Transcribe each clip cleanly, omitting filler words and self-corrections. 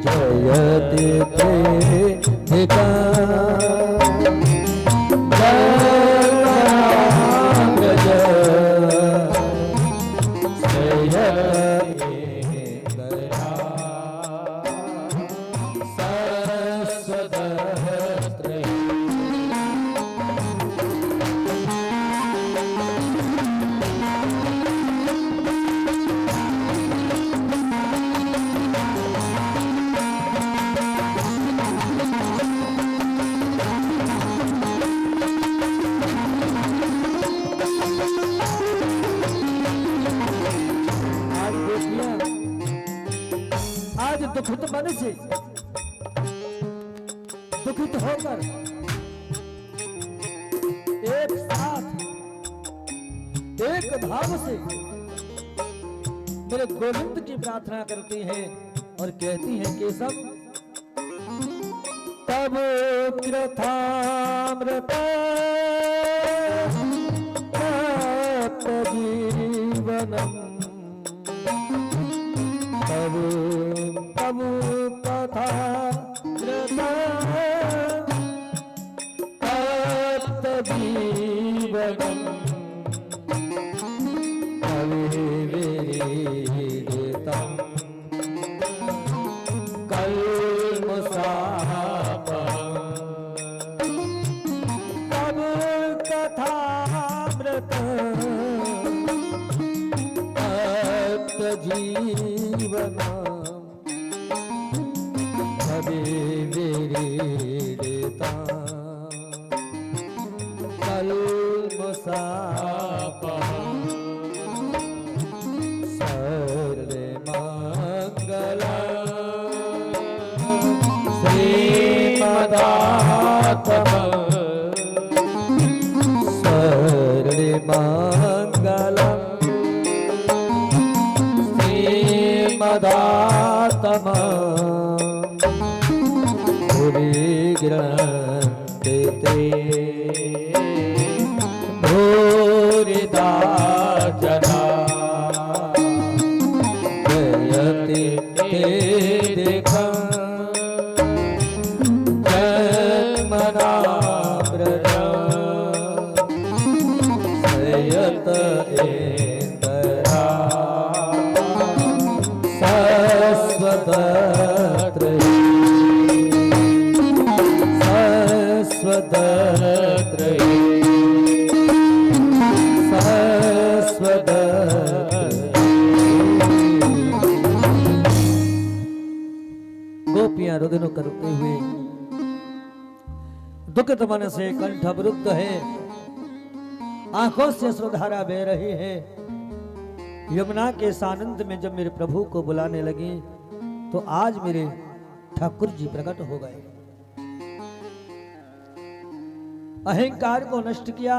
जयति तेधिका दुखित मन से दुखित होकर एक साथ एक भाव से मेरे गोविंद की प्रार्थना करती हैं और कहती हैं केशव तब कृथामृत जीवनम तब कथा जीवनम कविवेदितम कल्मषापहम् तब कथामृत जीवनम कल्मषापहम् सर्वमङ्गलम् श्रीमदातमम् सर्वमङ्गलम् श्रीमदातमम् ग्रन्थे भूरिदा जना जयति तेधिकं जन्मना सयत इंदरा गोपियां रुदन करते हुए दुखित मन से कंठ अवरुद्ध है, आंखों से अश्रुधारा बह रही है। यमुना के सानंद में जब मेरे प्रभु को बुलाने लगी तो आज मेरे ठाकुर जी प्रकट हो गए। अहंकार को नष्ट किया।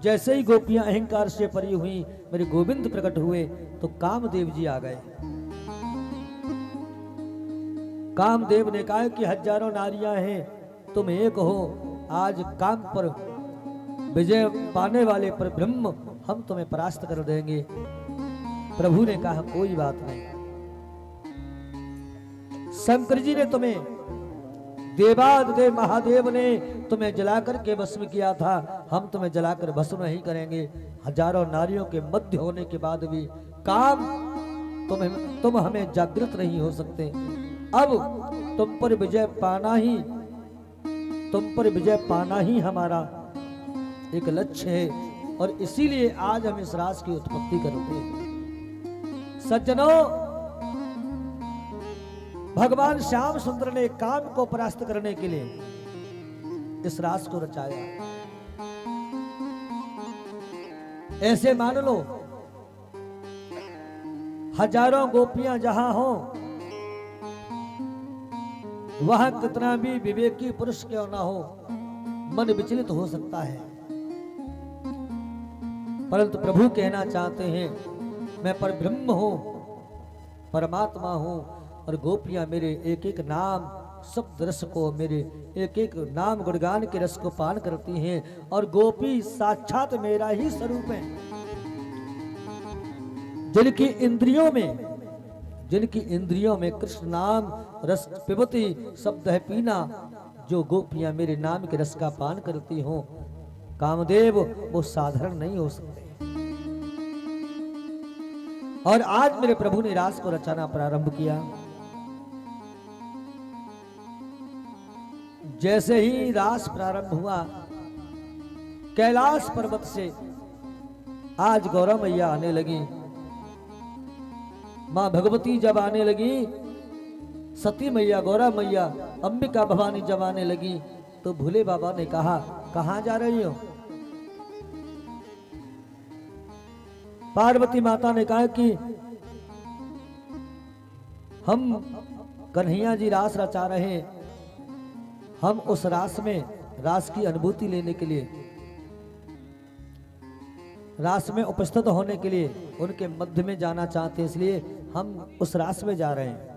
जैसे ही गोपियां अहंकार से परी हुई, मेरे गोविंद प्रकट हुए तो कामदेव जी आ गए। कामदेव ने कहा कि हजारों नारियां हैं, तुम एक हो। आज काम पर विजय पाने वाले पर ब्रह्म हम तुम्हें परास्त कर देंगे। प्रभु ने कहा कोई बात नहीं। शंकर जी ने तुम्हें, देवादिदेव महादेव ने तुम्हें जलाकर के भस्म किया था, हम तुम्हें जलाकर भस्म नहीं करेंगे। हजारों नारियों के मध्य होने के बाद भी काम तुम हमें जागृत नहीं हो सकते। अब तुम पर विजय पाना ही हमारा एक लक्ष्य है और इसीलिए आज हम इस रास की उत्पत्ति करते हैं। सज्जनों, भगवान श्याम सुंदर ने काम को परास्त करने के लिए इस रास को रचाया। ऐसे मान लो हजारों गोपियां जहां हो, वहां कितना भी विवेकी पुरुष क्यों ना हो, मन विचलित हो सकता है। परंतु प्रभु कहना चाहते हैं मैं परब्रह्म हूं, परमात्मा हूं और गोपियां मेरे एक एक नाम शब्द रस को, मेरे एक एक नाम गुणगान के रस को पान करती हैं और गोपी साक्षात मेरा ही स्वरूप है। जिनकी इंद्रियों में जिनकी इंद्रियों में कृष्ण नाम रस पिबती शब्द है पीना, जो गोपियां मेरे नाम के रस का पान करती हो, कामदेव वो साधारण नहीं हो सकते। और आज मेरे प्रभु ने रास को रचाना प्रारंभ किया। जैसे ही रास प्रारंभ हुआ, कैलाश पर्वत से आज गौरा मैया आने लगी, मां भगवती जब आने लगी, सती मैया, गौरा मैया, अंबिका भवानी जब आने लगी, तो भोले बाबा ने कहा, कहां जा रही हो? पार्वती माता ने कहा कि हम कन्हैया जी रास रचा रहे हैं, हम उस रास में रास की अनुभूति लेने के लिए, रास में उपस्थित होने के लिए उनके मध्य में जाना चाहते हैं, इसलिए हम उस रास में जा रहे हैं।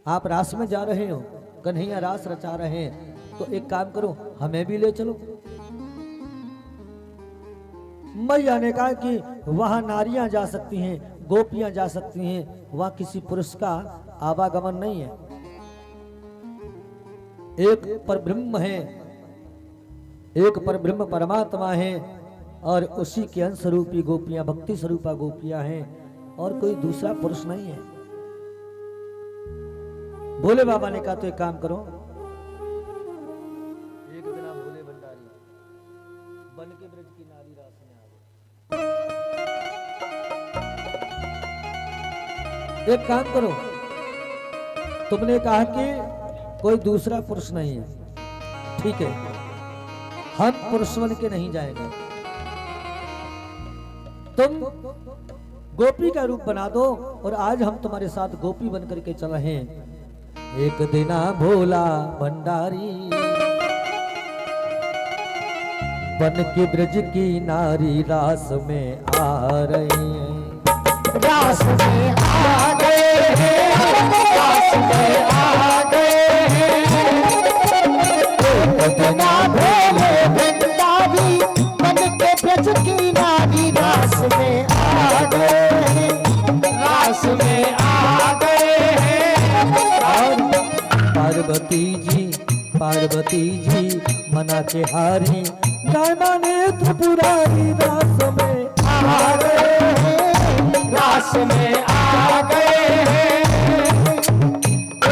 आप रास में जा रहे हो, कन्हैया रास रचा रहे हैं, तो एक काम करो, हमें भी ले चलो। मैया ने कहा कि वहां नारियां जा सकती हैं, गोपियां जा सकती हैं, वहां किसी पुरुष का आवागमन नहीं है। एक परब्रह्म है, एक परब्रह्म परमात्मा है, और उसी के अंश रूपी गोपियां, भक्ति स्वरूपा गोपियां हैं, और कोई दूसरा पुरुष नहीं है। भोले बाबा ने कहा तो एक काम करो, एक बिना भोले भंडारी बन के ब्रज की नारी रास में आ गए। एक काम करो, तुमने कहा कि कोई दूसरा पुरुष नहीं है, ठीक है, हम पुरुष बन के नहीं जाएंगे, तुम गोपी का रूप बना दो, और आज हम तुम्हारे साथ गोपी बन करके चल रहे हैं। एक दिना भोला भंडारी बन के ब्रज की नारी रास में आ रही है, रास में आ गए हैं, रास में आ गए हैं। एक दिना भोले भंडारी बन के ब्रज की नारी रास में आ गए हैं, रास में आ गए हैं। और पार्वती जी मना के हारी, नाना ने त्रिपुरारी रास में आ गए हैं, रास में आ गए हैं।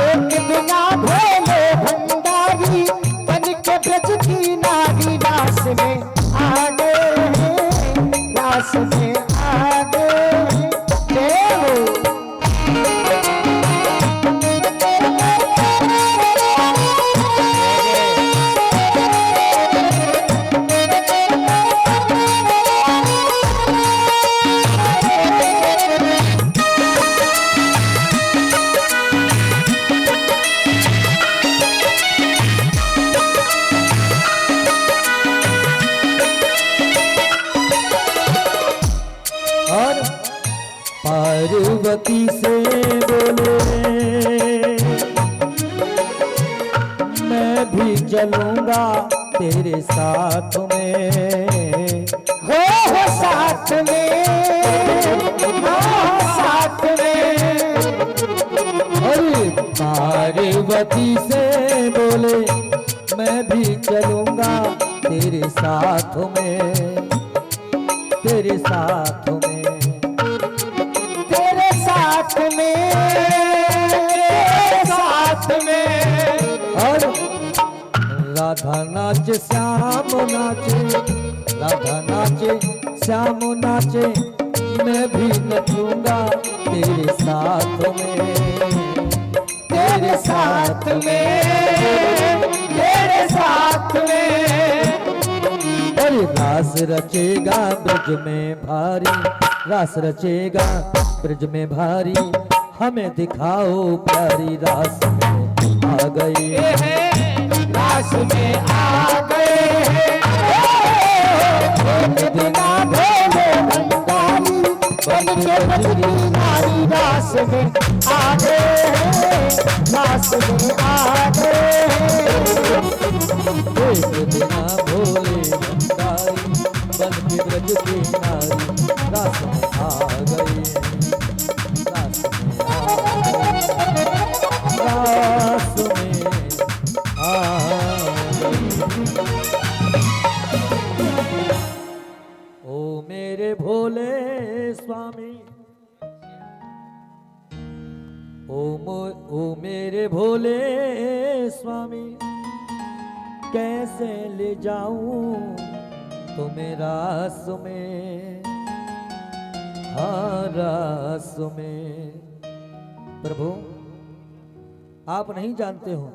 एक दिना भोले भंडारी बन के ब्रज की नारी रास में आ गए हैं, रास में आ गए हैं। देव पार्वती से बोले, मैं भी चलूंगा तेरे साथ में, हो साथ में, हो साथ में। अरे पार्वती से बोले, मैं भी चलूंगा तेरे साथ में, तेरे साथ में, तेरे साथ में, तेरे साथ में। और राधा नाचे श्याम नाचे, राधा नाचे श्याम नाचे, मैं भी नचूंगा तेरे साथ में, तेरे साथ में, तेरे साथ में। अरे रास रचेगा ब्रज में भारी, रास रचेगा ब्रज में भारी, हमें दिखाओ प्यारी रास में आ गए, रास में आ गए हैं। एक दिना भोले भंडारी बन के ब्रज की नारी रास में आ गए हैं, रास में आ गए हैं। एक दिना भोले भंडारी बन के ब्रज की नारी रास में आ गए। ओ मेरे भोले स्वामी, कैसे ले जाऊं तुम्हें रास में, हाँ रास में। प्रभु आप नहीं जानते हो